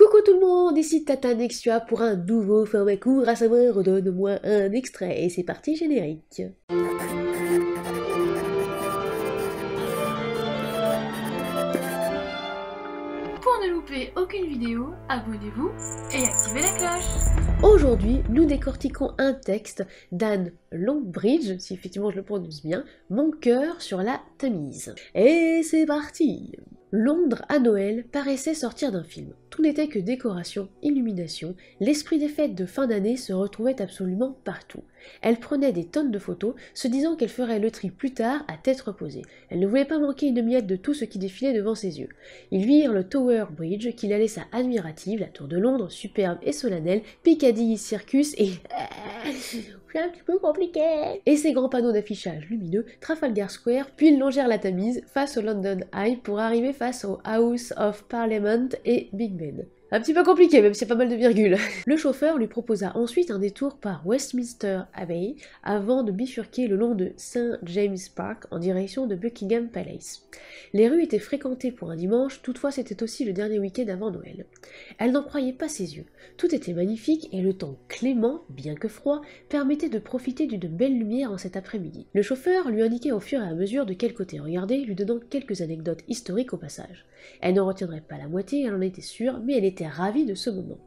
Coucou tout le monde, ici Tata Nextua pour un nouveau format court, à savoir donne-moi un extrait, et c'est parti générique. Pour ne louper aucune vidéo, abonnez-vous et activez la cloche. Aujourd'hui, nous décortiquons un texte d'Anne Longbridge, si effectivement je le prononce bien, Mon cœur sur la Tamise. Et c'est parti! Londres à Noël paraissait sortir d'un film. Tout n'était que décoration, illumination, l'esprit des fêtes de fin d'année se retrouvait absolument partout. Elle prenait des tonnes de photos, se disant qu'elle ferait le tri plus tard à tête reposée. Elle ne voulait pas manquer une miette de tout ce qui défilait devant ses yeux. Ils virent le Tower Bridge, qui la laissa admirative, la tour de Londres, superbe et solennelle, Piccadilly Circus et... c'est un petit peu compliqué. Et ses grands panneaux d'affichage lumineux, Trafalgar Square, puis ils longèrent la Tamise face au London Eye pour arriver face au House of Parliament et Big Ben. Un petit peu compliqué, même s'il y a pas mal de virgules. Le chauffeur lui proposa ensuite un détour par Westminster Abbey avant de bifurquer le long de St. James Park en direction de Buckingham Palace. Les rues étaient fréquentées pour un dimanche, toutefois c'était aussi le dernier week-end avant Noël. Elle n'en croyait pas ses yeux. Tout était magnifique et le temps clément, bien que froid, permettait de profiter d'une belle lumière en cet après-midi. Le chauffeur lui indiquait au fur et à mesure de quel côté regarder, lui donnant quelques anecdotes historiques au passage. Elle n'en retiendrait pas la moitié, elle en était sûre, mais elle était ravie de ce moment.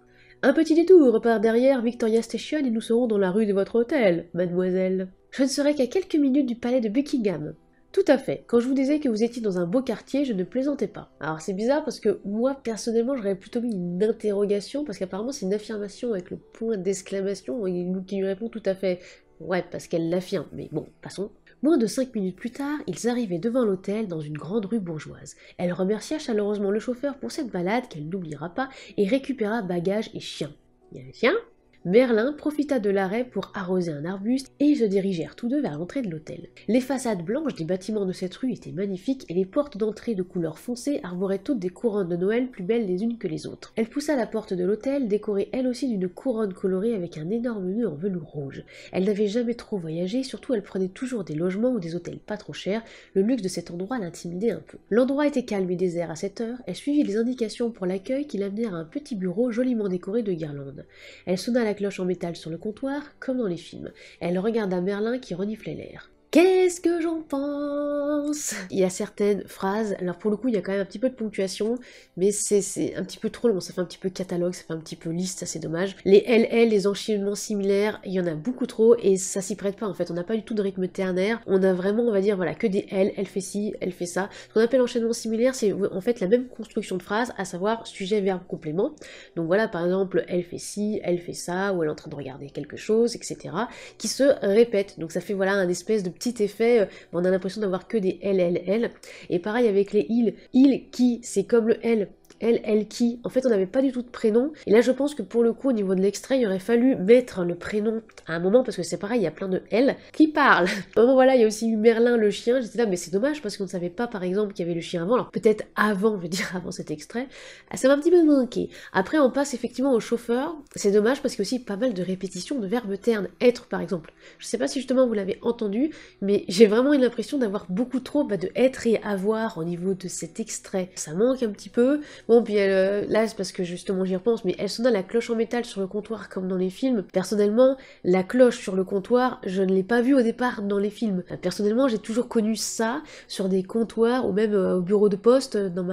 Un petit détour par derrière Victoria Station et nous serons dans la rue de votre hôtel, mademoiselle. Je ne serai qu'à quelques minutes du palais de Buckingham. Tout à fait. Quand je vous disais que vous étiez dans un beau quartier, je ne plaisantais pas. Alors c'est bizarre parce que moi, personnellement, j'aurais plutôt mis une interrogation, parce qu'apparemment c'est une affirmation avec le point d'exclamation, et qui lui répond tout à fait. Ouais, parce qu'elle l'affirme, mais bon, passons. Moins de 5 minutes plus tard, ils arrivaient devant l'hôtel dans une grande rue bourgeoise. Elle remercia chaleureusement le chauffeur pour cette balade qu'elle n'oubliera pas et récupéra bagages et chiens. Il y a un chien ? Merlin profita de l'arrêt pour arroser un arbuste et ils se dirigèrent tous deux vers l'entrée de l'hôtel. Les façades blanches des bâtiments de cette rue étaient magnifiques et les portes d'entrée de couleur foncée arboraient toutes des couronnes de Noël plus belles les unes que les autres. Elle poussa la porte de l'hôtel, décorée elle aussi d'une couronne colorée avec un énorme nœud en velours rouge. Elle n'avait jamais trop voyagé, surtout elle prenait toujours des logements ou des hôtels pas trop chers, le luxe de cet endroit l'intimidait un peu. L'endroit était calme et désert à cette heure, elle suivit les indications pour l'accueil qui l'amenèrent à un petit bureau joliment décoré de guirlandes. Elle sonna la cloche en métal sur le comptoir, comme dans les films. Elle regarda Merlin qui reniflait l'air. Qu'est-ce que j'en pense? Il y a certaines phrases, alors pour le coup il y a quand même un petit peu de ponctuation, mais c'est un petit peu trop long, ça fait un petit peu catalogue, ça fait un petit peu liste, ça c'est dommage. Les LL, les enchaînements similaires, il y en a beaucoup trop et ça s'y prête pas en fait, on n'a pas du tout de rythme ternaire, on a vraiment, on va dire, voilà, que des elle fait ci, elle fait ça. Ce qu'on appelle enchaînement similaire, c'est en fait la même construction de phrase, à savoir sujet, verbe, complément. Donc voilà, par exemple, elle fait ci, elle fait ça, ou elle est en train de regarder quelque chose, etc., qui se répètent. Donc ça fait voilà un espèce de petit effet, on a l'impression d'avoir que des elle, et pareil avec les il, qui, c'est comme le elle, qui, en fait on n'avait pas du tout de prénom, et là je pense que pour le coup au niveau de l'extrait il aurait fallu mettre le prénom à un moment, parce que c'est pareil, il y a plein de elle qui parlent. Vraiment voilà, il y a aussi eu Merlin le chien, j'étais là mais c'est dommage parce qu'on ne savait pas par exemple qu'il y avait le chien avant, alors peut-être avant, je veux dire avant cet extrait, ça m'a un petit peu manqué. Après on passe effectivement au chauffeur, c'est dommage parce qu'il y a aussi pas mal de répétitions de verbes ternes, être par exemple. Je sais pas si justement vous l'avez entendu, mais j'ai vraiment eu l'impression d'avoir beaucoup trop de être et avoir au niveau de cet extrait. Ça manque un petit peu. Bon, puis là, c'est parce que justement j'y repense, mais elle sonna la cloche en métal sur le comptoir comme dans les films. Personnellement, la cloche sur le comptoir, je ne l'ai pas vue au départ dans les films. Personnellement, j'ai toujours connu ça sur des comptoirs ou même au bureau de poste dans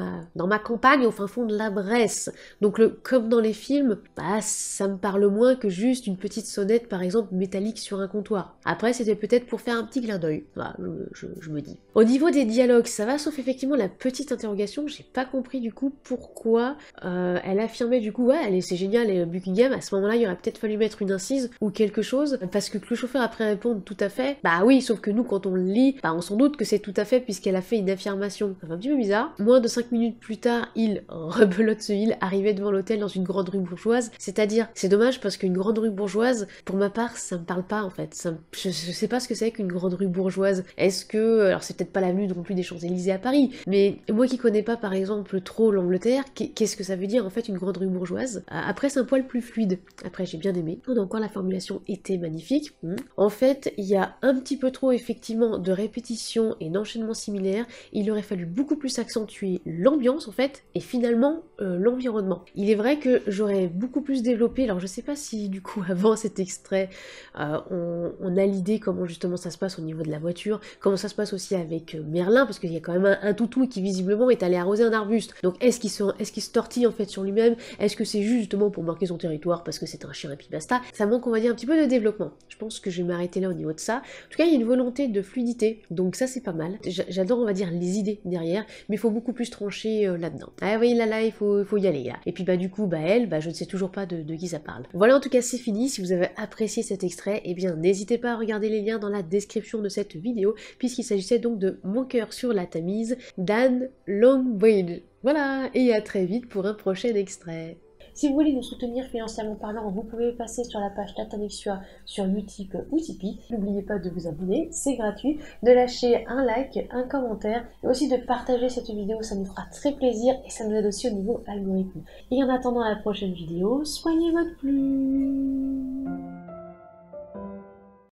ma campagne au fin fond de la Bresse. Donc comme dans les films, bah ça me parle moins que juste une petite sonnette par exemple métallique sur un comptoir. Après, c'était peut-être pour faire un petit clin d'œil. Voilà, je me dis. Au niveau des dialogues, ça va, sauf effectivement la petite interrogation, j'ai pas compris du coup pourquoi elle affirmait du coup, ouais, allez, c'est génial, et Buckingham, à ce moment-là, il aurait peut-être fallu mettre une incise ou quelque chose, parce que le chauffeur après répondre tout à fait, bah oui, sauf que nous, quand on le lit, bah on s'en doute que c'est tout à fait, puisqu'elle a fait une affirmation. Ça fait un petit peu bizarre. Moins de 5 minutes plus tard, il rebelote ce il, arrivait devant l'hôtel dans une grande rue bourgeoise, c'est-à-dire, c'est dommage parce qu'une grande rue bourgeoise, pour ma part, ça me parle pas en fait. Je sais pas ce que c'est qu'une grande rue bourgeoise. Est-ce que, alors c'est peut-être pas l'avenue non plus des Champs-Élysées à Paris, mais moi qui connais pas par exemple trop l'Angleterre, commentaires qu'est-ce que ça veut dire en fait une grande rue bourgeoise. Après c'est un poil plus fluide, après j'ai bien aimé. Donc encore la formulation était magnifique. En fait il y a un petit peu trop effectivement de répétitions et d'enchaînements similaires, il aurait fallu beaucoup plus accentuer l'ambiance en fait et finalement l'environnement. Il est vrai que j'aurais beaucoup plus développé, alors je sais pas si du coup avant cet extrait on a l'idée comment justement ça se passe au niveau de la voiture, comment ça se passe aussi avec Merlin, parce qu'il y a quand même un toutou qui visiblement est allé arroser un arbuste. Donc est-ce qu'il se tortille en fait sur lui-même? Est-ce que c'est juste justement pour marquer son territoire parce que c'est un chien et puis basta? Ça manque on va dire un petit peu de développement. Je pense que je vais m'arrêter là au niveau de ça. En tout cas il y a une volonté de fluidité, donc ça c'est pas mal. J'adore on va dire les idées derrière, mais il faut beaucoup plus trancher là-dedans. Ah oui là il faut y aller là. Et puis du coup elle, je ne sais toujours pas de qui ça parle. Voilà en tout cas c'est fini. Si vous avez apprécié cet extrait, eh bien n'hésitez pas à regarder les liens dans la description de cette vidéo, puisqu'il s'agissait donc de Mon cœur sur la Tamise d'Anne Longbridge. Voilà, et à très vite pour un prochain extrait. Si vous voulez nous soutenir financièrement parlant, vous pouvez passer sur la page Tatanexua sur Utip ou Tipeee. N'oubliez pas de vous abonner, c'est gratuit, de lâcher un like, un commentaire, et aussi de partager cette vidéo, ça nous fera très plaisir et ça nous aide aussi au niveau algorithme. Et en attendant la prochaine vidéo, soignez votre plume.